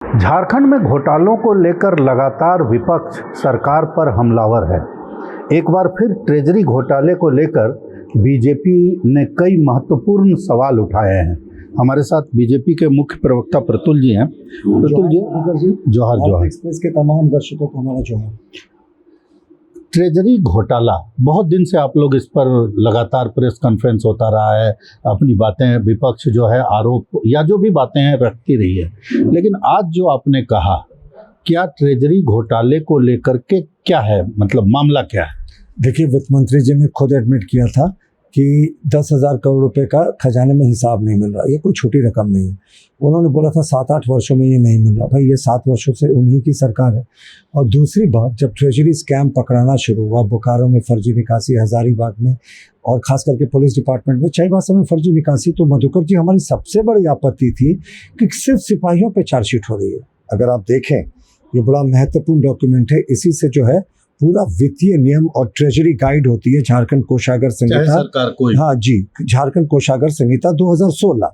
झारखंड में घोटालों को लेकर लगातार विपक्ष सरकार पर हमलावर है। एक बार फिर ट्रेजरी घोटाले को लेकर बीजेपी ने कई महत्वपूर्ण सवाल उठाए हैं। हमारे साथ बीजेपी के मुख्य प्रवक्ता प्रतुल जी हैं। प्रतुल जी, जोहार। एक्सप्रेस के तमाम दर्शकों को हमारा जोहार। ट्रेजरी घोटाला, बहुत दिन से आप लोग इस पर लगातार प्रेस कॉन्फ्रेंस होता रहा है, अपनी बातें विपक्ष जो है आरोप या जो भी बातें हैं रखती रही है, लेकिन आज जो आपने कहा, क्या ट्रेजरी घोटाले को लेकर के क्या है, मतलब मामला क्या है? देखिए, वित्त मंत्री जी ने खुद एडमिट किया था कि 10,000 करोड़ रुपए का खजाने में हिसाब नहीं मिल रहा। ये कोई छोटी रकम नहीं है। उन्होंने बोला था 7-8 वर्षों में ये नहीं मिल रहा। भाई, ये 7 वर्षों से उन्हीं की सरकार है। और दूसरी बात, जब ट्रेजरी स्कैम पकड़ाना शुरू हुआ, बोकारो में फर्जी निकासी, हजारीबाग में और खास करके पुलिस डिपार्टमेंट में चाईबासा में फर्जी निकासी, तो मधुकर जी, हमारी सबसे बड़ी आपत्ति थी कि सिर्फ सिपाहियों पर चार्जशीट हो रही है। अगर आप देखें, ये बड़ा महत्वपूर्ण डॉक्यूमेंट है। इसी से जो है पूरा वित्तीय नियम और ट्रेजरी गाइड होती है झारखंड कोषागार संहिता। सरकार कोई, हाँ जी, झारखंड कोषागार संहिता 2016।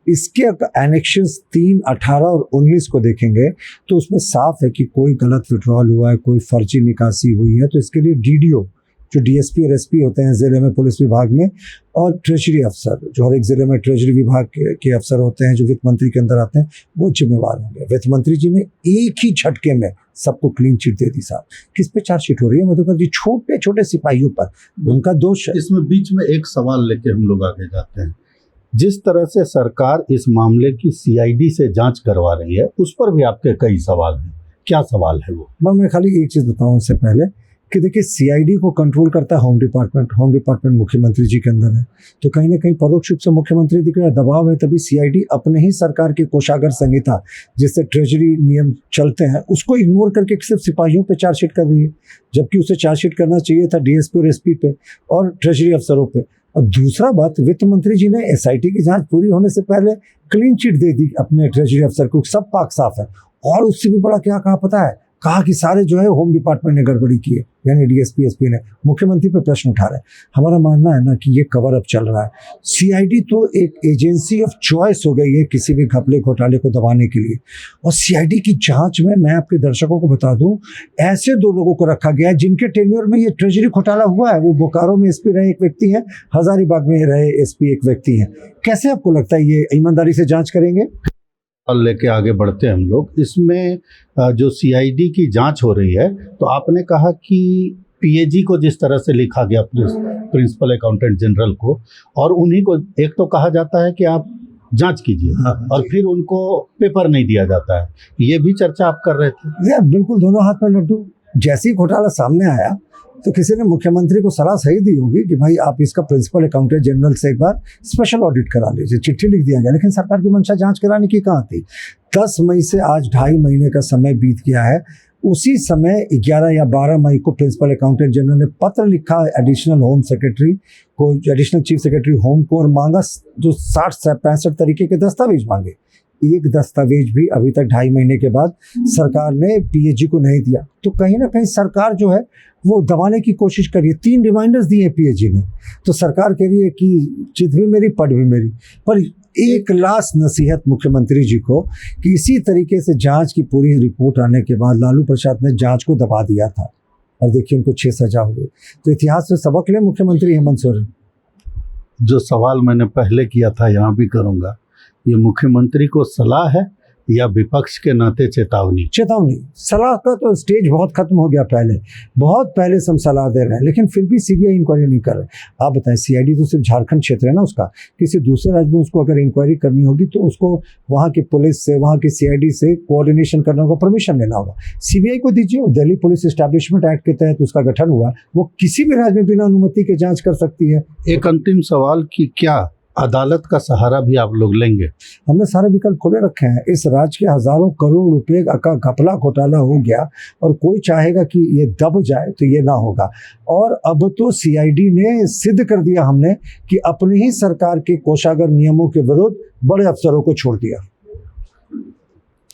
इसके एनेक्शंस 3, 18 और 19 को देखेंगे तो उसमें साफ है कि कोई गलत विड्रॉल हुआ है, कोई फर्जी निकासी हुई है, तो इसके लिए डीडीओ, जो डीएसपी और एसपी होते हैं जिले में पुलिस विभाग में, और ट्रेजरी अफसर, जो हर एक जिले में ट्रेजरी विभाग के अफसर होते हैं, जो वित्त मंत्री के अंदर आते हैं, वो जिम्मेवार होंगे। वित्त मंत्री जी ने एक ही झटके में सबको क्लीन चिट दे दी। साहब, किस पे चार्जशीट हो रही है मधुकर जी? छोटे छोटे सिपाहियों पर, उनका दोष है। इसमें बीच में एक सवाल लेके हम लोग आगे जाते हैं। जिस तरह से सरकार इस मामले की सीआईडी से जांच करवा रही है, उस पर भी आपके कई सवाल हैं। क्या सवाल है वो? मैं खाली एक चीज बताऊं उससे पहले कि देखिए, सीआईडी को कंट्रोल करता है होम डिपार्टमेंट। होम डिपार्टमेंट मुख्यमंत्री जी के अंदर है, तो कहीं ना कहीं परोक्ष रूप से मुख्यमंत्री दिख रहा है, दबाव है। तभी सीआईडी अपने ही सरकार के कोषागार संहिता, जिससे ट्रेजरी नियम चलते हैं, उसको इग्नोर करके सिर्फ सिपाहियों पे चार्जशीट कर रही है, जबकि उसे चार्जशीट करना चाहिए था डीएसपी और एसपी पे और ट्रेजरी अफसरों पे। और दूसरा बात, वित्त मंत्री जी ने एसआईटी की जांच पूरी होने से पहले क्लीन चिट दे दी अपने ट्रेजरी अफसर को, सब पाक साफ है। और उससे भी बड़ा क्या कहा पता है? कहा कि सारे जो है होम डिपार्टमेंट ने गड़बड़ी की है, यानी डीएसपी एसपी ने। मुख्यमंत्री पे प्रश्न उठा रहे हैं। हमारा मानना है ना कि ये कवर अप चल रहा है। सीआईडी तो एक एजेंसी ऑफ चॉइस हो गई है किसी भी घपले घोटाले को दबाने के लिए। और सीआईडी की जांच में मैं आपके दर्शकों को बता दूं, ऐसे 2 लोगों को रखा गया है जिनके टेन्योर में ये ट्रेजरी घोटाला हुआ है। वो बोकारो में एसपी रहे एक व्यक्ति है, हजारीबाग में रहे एसपी एक व्यक्ति है। कैसे आपको लगता है ये ईमानदारी से जांच करेंगे? लेके आगे बढ़ते हैं हम लोग। इसमें जो सीआईडी की जांच हो रही है, तो आपने कहा कि पीएजी को जिस तरह से लिखा गया, प्रिंसिपल अकाउंटेंट जनरल को, और उन्हीं को एक तो कहा जाता है कि आप जांच कीजिए, और फिर उनको पेपर नहीं दिया जाता है। ये भी चर्चा आप कर रहे थे। बिल्कुल, दोनों हाथ में लड्डू। जैसे ही घोटाला सामने आया तो किसी ने मुख्यमंत्री को सलाह सही दी होगी कि भाई आप इसका प्रिंसिपल अकाउंटेंट जनरल से एक बार स्पेशल ऑडिट करा लीजिए। चिट्ठी लिख दिया गया, लेकिन सरकार की मंशा जांच कराने की कहाँ थी? 10 मई से आज 2.5 महीने का समय बीत गया है। उसी समय 11 या 12 मई को प्रिंसिपल अकाउंटेंट जनरल ने पत्र लिखा एडिशनल होम सेक्रेटरी को, एडिशनल चीफ सेक्रेटरी होम को, और मांगा जो 60-65 तरीके के दस्तावेज मांगे। एक दस्तावेज भी अभी तक 2.5 महीने के बाद सरकार ने पीएजी को नहीं दिया। तो कहीं ना कहीं सरकार जो है वो दबाने की कोशिश कर रही है। 3 रिमाइंडर्स दिए पीएजी ने, तो सरकार कह रही है कि चित भी मेरी पट भी मेरी। पर एक लास्ट नसीहत मुख्यमंत्री जी को कि इसी तरीके से जांच की पूरी रिपोर्ट आने के बाद लालू प्रसाद ने जांच को दबा दिया था, और देखिए उनको 6 सजा हो गई। तो इतिहास से सबक ले मुख्यमंत्री हेमंत सोरेन। जो सवाल मैंने पहले किया था, यहाँ भी करूँगा, ये मुख्यमंत्री को सलाह है या विपक्ष के नाते चेतावनी? चेतावनी। सलाह का तो स्टेज बहुत खत्म हो गया, बहुत पहले से हम सलाह दे रहे हैं, लेकिन फिर भी सीबीआई इंक्वायरी नहीं कर रहे। आप बताएं, सीआईडी तो सिर्फ झारखंड क्षेत्र है ना उसका, किसी दूसरे राज्य में उसको अगर इंक्वायरी करनी होगी तो उसको वहाँ की पुलिस से, वहाँ की सीआईडी से कोऑर्डिनेशन करना होगा, परमिशन लेना होगा। सीबीआई को दीजिए, दिल्ली पुलिस एस्टैब्लिशमेंट एक्ट के तहत उसका गठन हुआ, वो किसी भी राज्य में बिना अनुमति के जाँच कर सकती है। एक अंतिम सवाल कि क्या अदालत का सहारा भी आप लोग लेंगे? हमने सारे विकल्प खुले रखे हैं। इस राज्य के हजारों करोड़ रुपए का घपला घोटाला हो गया, और कोई चाहेगा कि ये दब जाए तो ये ना होगा। और अब तो सीआईडी ने सिद्ध कर दिया हमने कि अपनी ही सरकार के कोषागार नियमों के विरुद्ध बड़े अफसरों को छोड़ दिया।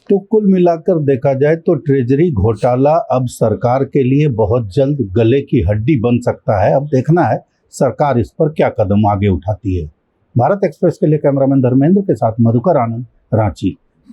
तो कुल मिलाकर देखा जाए तो ट्रेजरी घोटाला अब सरकार के लिए बहुत जल्द गले की हड्डी बन सकता है। अब देखना है सरकार इस पर क्या कदम आगे उठाती है। भारत एक्सप्रेस के लिए कैमरामैन धर्मेंद्र के साथ मधुकर आनंद, रांची।